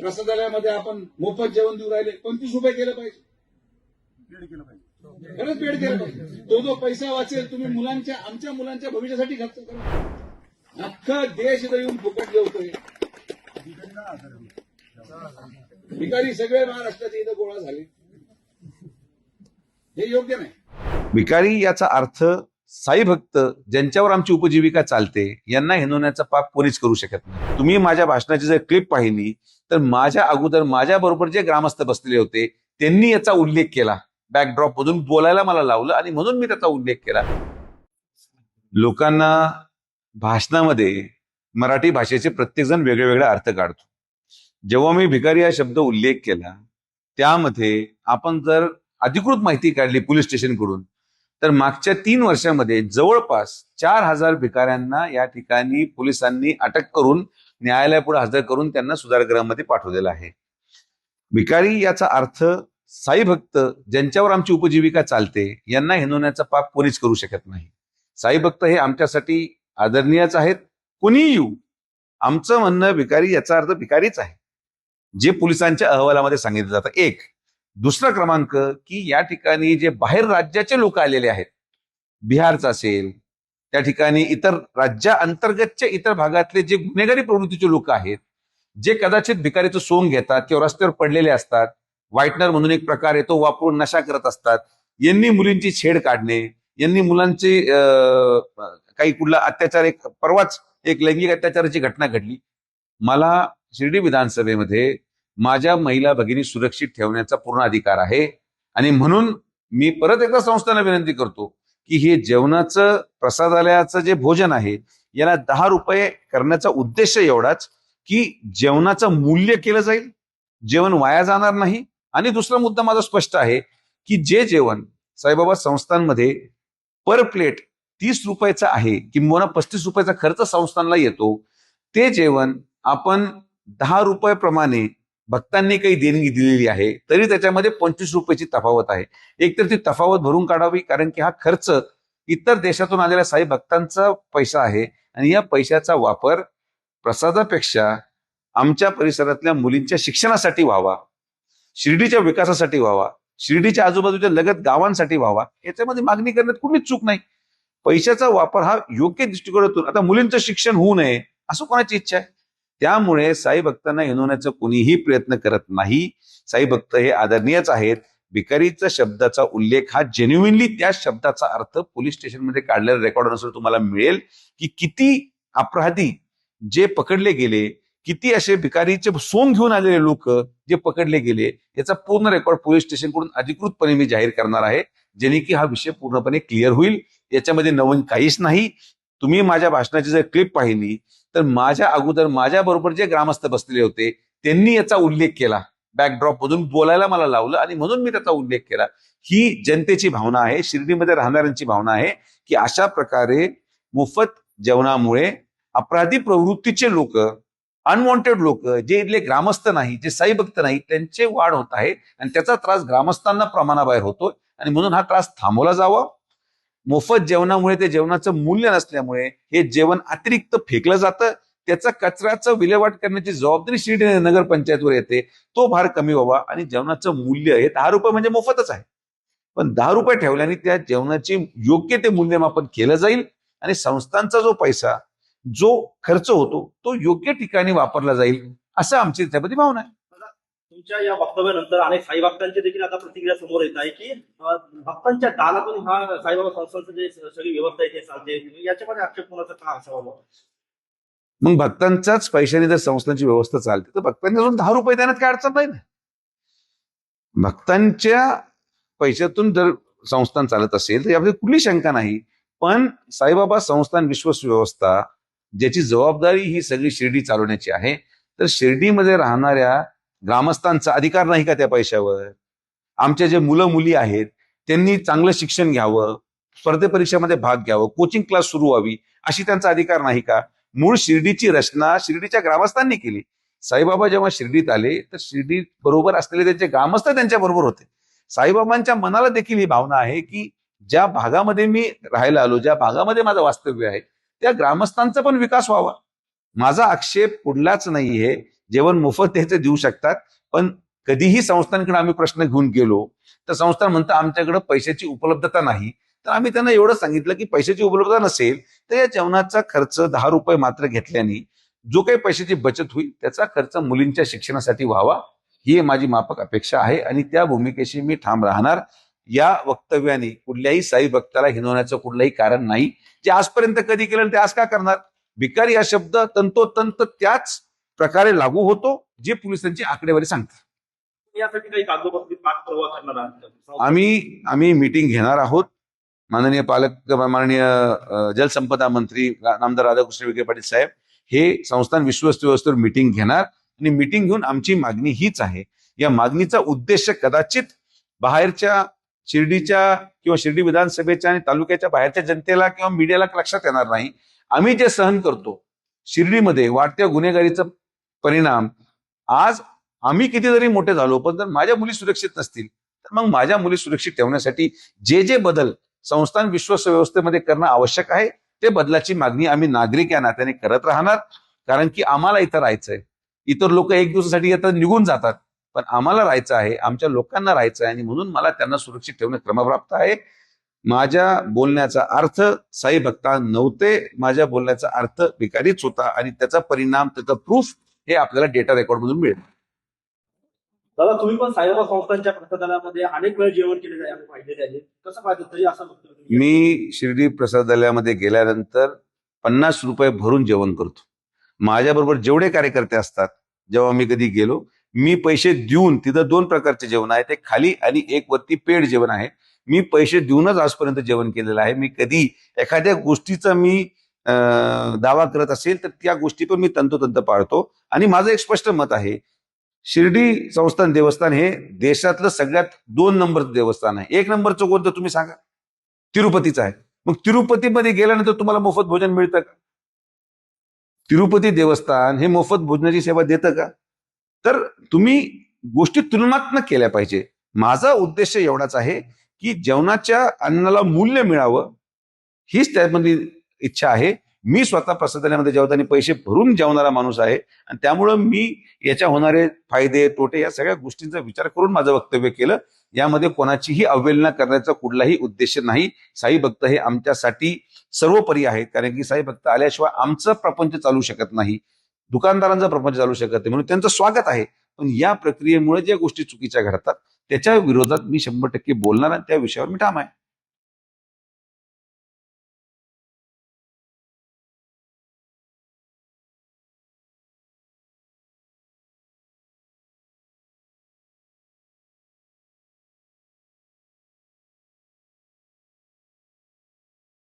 प्रसादालयामध्ये आपण मोफत जेवण देऊ राहिले, 25 रुपये केलं पाहिजे, खरंच पेड केलं पाहिजे. तो पैसा वाचेल, तुम्ही आमच्या मुलांच्या भविष्यासाठी खर्च करा. अख्खा देश इथं येऊन फुकट जेवतोय. भिकारी सगळे महाराष्ट्राचे इथं गोळा झाले, हे योग्य नाही. भिकारी याचा अर्थ साई भक्त ज्यांच्यावर आमची उपजीविका चालते यांना हिंदवण्याचा पाप कोणीच करू शकत नाही. तुम्ही माझ्या भाषणाची जर क्लिप पाहिली तर माझ्या अगोदर माझ्या बरोबर जे ग्रामस्थ बसलेले होते त्यांनी याचा उल्लेख केला, बॅकड्रॉप मधून बोलायला मला लावलं आणि म्हणून मी त्याचा उल्लेख केला. लोकांना भाषणामध्ये मराठी भाषेचे प्रत्येक जण वेगळे वेगळे अर्थ काढतो. जेव्हा मी भिकारी हा शब्द उल्लेख केला त्यामध्ये आपण जर अधिकृत माहिती काढली पोलीस स्टेशनकडून तर मागच्या 3 वर्षांमध्ये जवळपास 4000 भिकाऱ्यांना या ठिकाणी पोलिसांनी अटक करून न्यायालयापुढे हजर करून त्यांना सुधारगृहामध्ये पाठवलेलं आहे. भिकारी याचा अर्थ साई भक्त ज्यांच्यावर आमची उपजीविका चालते यांना हिंदवण्याचा पाप कोणीच करू शकत नाही. साई भक्त हे आमच्यासाठी आदरणीयच आहेत, कोणीही येऊ. आमचं म्हणणं भिकारी याचा अर्थ भिकारीच आहे जे पोलिसांच्या अहवालामध्ये सांगितलं जातं. एक दुसरा क्रमांक की या ठिकाणी जे बाहेर राज्याचे लोक आलेले आहेत, बिहारचा असेल, त्या ठिकाणी इतर राज्याअंतर्गतच्या इतर भागातले जे गुन्हेगारी प्रवृत्तीचे लोक आहेत, जे कदाचित भिकारीचं सोंग घेतात किंवा रस्त्यावर पडलेले असतात, व्हाईटनर म्हणून एक प्रकार आहे तो वापरून नशा करत असतात, यांनी मुलींची छेड काढणे, यांनी मुलांचे काही कुठला अत्याचार, एक परवाच एक लैंगिक अत्याचाराची घटना घडली. मला शिर्डी विधानसभेमध्ये माझ्या महिला भगिनी सुरक्षित ठेवण्याचा पूर्ण अधिकार आहे आणि म्हणून मी परत एकदा संस्थांना विनंती करतो की हे जेवणाचं प्रसादालयाचं जे भोजन आहे याला 10 रुपये करण्याचा उद्देश एवढाच की जेवणाचं मूल्य केलं जाईल, जेवण वाया जाणार नाही. आणि दुसरा मुद्दा माझा स्पष्ट आहे की जे जेवण साईबाबा संस्थांमध्ये पर प्लेट 30 रुपयाचं आहे किंवा 35 रुपयाचा खर्च संस्थांना येतो, ते जेवण आपण 10 रुपयाप्रमाणे भक्तांनी काही देणगी दिलेली आहे तरी त्याच्यामध्ये 25 रुपयाची तफावत आहे. एकतर ती तफावत भरून काढावी, कारण की हा खर्च इतर देशातून आलेल्या साई भक्तांचा पैसा आहे आणि या पैशाचा वापर प्रसादापेक्षा आमच्या परिसरातल्या मुलींच्या शिक्षणासाठी व्हावा, शिर्डीच्या विकासासाठी व्हावा, शिर्डीच्या आजूबाजूच्या लगत गावांसाठी व्हावा. याच्यामध्ये मागणी करण्यात कुठलीच चूक नाही. पैशाचा वापर हा योग्य दृष्टिकोनातून, आता मुलींचं शिक्षण होऊ नये असं कोणाची इच्छा आहे? त्यामुळे साई भक्तांना हिंदवण्याचा कोणीही प्रयत्न करत नाही. साई भक्त हे आदरणीयच आहेत. भिकारीचा शब्दाचा उल्लेख हा जेन्युइनली त्या शब्दाचा अर्थ पोलीस स्टेशनमध्ये काढलेल्या रेकॉर्डनुसार तुम्हाला मिळेल की किती अपराधी जे पकडले गेले, किती असे भिकारीचे सोंग घेऊन आलेले लोक जे पकडले गेले, याचा पूर्ण रेकॉर्ड पोलीस स्टेशनकडून अधिकृतपणे मी जाहीर करणार आहे, जेणे की हा विषय पूर्णपणे क्लिअर होईल. याच्यामध्ये नवीन काहीच नाही. तुम्ही माझ्या भाषणाची जर क्लिप पाहिली तर माझ्या अगोदर माझ्या बरोबर जे ग्रामस्थ बसलेले होते त्यांनी याचा उल्लेख केला, बॅकड्रॉप मधून बोलायला मला लावलं आणि म्हणून मी त्याचा उल्लेख केला. ही जनतेची भावना आहे, शिर्डीमध्ये राहणाऱ्यांची भावना आहे की अशा प्रकारे मोफत जेवणामुळे अपराधी प्रवृत्तीचे लोक, अनवॉन्टेड लोक, जे इथले ग्रामस्थ नाही, जे साई भक्त नाही, त्यांचे वाढ होत आहे आणि त्याचा त्रास ग्रामस्थांना प्रमाणाबाहेर होतोय आणि म्हणून हा त्रास थांबवला जावा. मोफत जेवणामुळे ते जेवणाचं मूल्य नसल्यामुळे हे जेवण अतिरिक्त फेकलं जातं. त्याचा कचऱ्याचं विल्हेवाट करण्याची जबाबदारी शिर्डी नगरपंचायतवर येते. तो भार कमी व्हावा आणि जेवणाचं मूल्य हे 10 रुपये म्हणजे मोफतच आहे, पण 10 रुपये ठेवल्याने त्या जेवणाची योग्य ते मूल्यमापन केलं जाईल आणि संस्थांचा जो पैसा, जो खर्च होतो तो योग्य ठिकाणी वापरला जाईल, असं आमची त्यामध्ये भावना आहे. तुमच्या या वक्तव्यानंतर अनेक साई भक्तांची देखील आता प्रतिक्रिया समोर येत आहे की भक्तांच्या दालातून हा साईबाबा संस्थांचं जे सगळी व्यवस्था आहे ते चालते, याच्यामध्ये आक्षेप कोणाचा का असावा? मग भक्तांच्याच पैशाने जर संस्थांची व्यवस्था चालते तर भक्तांनी अजून 10 रुपये देण्यात काय अडचण नाही ना. भक्तांच्या पैशातून जर संस्थान चालत असेल तर यामध्ये कुठली शंका नाही. पण साईबाबा संस्थान विश्वास व्यवस्था ज्याची जबाबदारी ही सगळी शिर्डी चालवण्याची आहे, तर शिर्डीमध्ये राहणाऱ्या ग्रामस्थांचा अधिकार नाही का त्या पैशावर? आमच्या जे मुलं मुली आहेत त्यांनी चांगलं शिक्षण घ्यावं, स्पर्धे परीक्षेमध्ये भाग घ्यावं, कोचिंग क्लास सुरू व्हावी, अशी त्यांचा अधिकार नाही का? मूळ शिर्डीची रचना शिर्डीच्या ग्रामस्थांनी केली. साईबाबा जेव्हा शिर्डीत आले तर शिर्डी बरोबर असलेले त्यांचे ग्रामस्थ त्यांच्या बरोबर होते. साईबाबांच्या मनाला देखील ही भावना आहे की ज्या भागामध्ये मी राहायला आलो, ज्या भागामध्ये माझं वास्तव्य आहे, त्या ग्रामस्थांचा पण विकास व्हावा. माझा आक्षेप कुठलाच नाहीये. जेवण मोफत ते देऊ शकतात, पण कधीही संस्थांकडे आम्ही प्रश्न घेऊन गेलो तर संस्थान म्हणतं आमच्याकडे पैशाची उपलब्धता नाही. तर आम्ही त्यांना एवढं सांगितलं की पैशाची उपलब्धता नसेल तर या जेवणाचा खर्च 10 रुपये मात्र घेतल्याने जो काही पैशाची बचत होईल त्याचा खर्च मुलींच्या शिक्षणासाठी व्हावा, ही माझी माफक अपेक्षा आहे आणि त्या भूमिकेशी मी ठाम राहणार. या वक्तव्याने कुठल्याही साई भक्ताला हिनवण्याचं कुठलंही कारण नाही. जे आजपर्यंत कधी केलं ते आज का करणार? भिकारी हा शब्द तंतोतंत त्याच प्रकारे लागू होतो जे पोलिसांची आकडेवारी सांगतात. यासाठी काही कागदोपत्री पाठपुरावा करणार आहात? आम्ही मीटिंग घेणार आहोत. माननीय जलसंपदा मंत्री नामदार राधाकृष्ण विखे पाटील साहेब हे संस्थान विश्वस्त व्यवस्थेवर मीटिंग घेणार आणि मीटिंग घेऊन आमची मागणी हीच आहे. या मागणीचा उद्देश कदाचित बाहेरच्या शिर्डीच्या किंवा शिर्डी विधानसभेच्या आणि तालुक्याच्या बाहेरच्या जनतेला किंवा मीडियाला लक्षात येणार नाही. आम्ही जे सहन करतो शिर्डीमध्ये वाढत्या गुन्हेगारीचा परिणाम, आज आम्ही किती जरी मोठे झालो पण जर माझ्या मुली सुरक्षित नसतील तर मग माझ्या मुली सुरक्षित ठेवण्यासाठी जे बदल संस्थान विश्वास व्यवस्थेमध्ये करणं आवश्यक आहे ते बदलाची मागणी आम्ही नागरिक या नात्याने करत राहणार. कारण की आम्हाला इथं राहायचंय. इतर लोक एक दिवसासाठी येतात निघून जातात, पण आम्हाला राहायचं आहे, आमच्या लोकांना राहायचं आहे आणि म्हणून मला त्यांना सुरक्षित ठेवणं क्रमप्राप्त आहे. माझ्या बोलण्याचा अर्थ साई भक्ता नव्हते, माझ्या बोलण्याचा अर्थ भिकारीच होता आणि त्याचा परिणाम, त्याचा प्रूफ हे आपल्याला डेटा रेकॉर्ड मधून मिळेल. दादा, तुम्ही पण साईबाबा संस्थांच्या प्रसादालयामध्ये अनेक वेळ जेवण केलेलं आहे, आम्ही पाहिलेले आहे. कसं पाहिजे तरी असं बघतो मी शिर्डी प्रसादालयामध्ये गेल्यानंतर 50 रुपये भरून जेवण करतो. माझ्याबरोबर जेवढे कार्यकर्ते असतात जेव्हा मी कधी गेलो, मी पैसे देऊन, तिथं 2 प्रकारचे जेवण आहे, ते खाली आणि एक वरती पेड जेवण आहे. मी पैसे देऊनच आजपर्यंत जेवण केलेलं आहे. मी कधी एखाद्या गोष्टीचा मी दावा करत असेल तर त्या गोष्टी पण मी तंतोतंत पाळतो. आणि माझं एक स्पष्ट मत आहे, शिर्डी संस्थान देवस्थान हे देशातलं सगळ्यात 2 नंबरचं देवस्थान आहे. 1 नंबरचं कोणतं तुम्ही सांगा? तिरुपतीचं आहे. मग तिरुपतीमध्ये गेल्यानंतर तुम्हाला मोफत भोजन मिळतं का? तिरुपती देवस्थान हे मोफत भोजनाची सेवा देतं का? तर तुम्ही गोष्टी तुलनात्मक केल्या पाहिजे. माझा उद्देश एवढाच आहे की जेवणाच्या अन्नाला मूल्य मिळावं, हीच त्यामध्ये इच्छा आहे. मी स्वतः प्रसादालयामध्ये जेवताना पैसे भरून जेवणारा माणूस आहे आणि त्यामुळं मी याच्या होणारे फायदे तोटे या सगळ्या गोष्टींचा विचार करून माझं वक्तव्य केलं. यामध्ये कोणाचीही अवहेलना करण्याचा कुठलाही उद्देश नाही. साई भक्त हे आमच्यासाठी सर्वोपरी आहेत, कारण की साई भक्त आल्याशिवाय आमचं प्रपंच चालू शकत नाही, दुकानदारांचा प्रपंच चालू शकत नाही. म्हणून त्यांचं स्वागत आहे. पण या प्रक्रियेमुळे ज्या गोष्टी चुकीच्या घडतात त्याच्या विरोधात मी 100% बोलणार आणि त्या विषयावर मी ठाम आहे.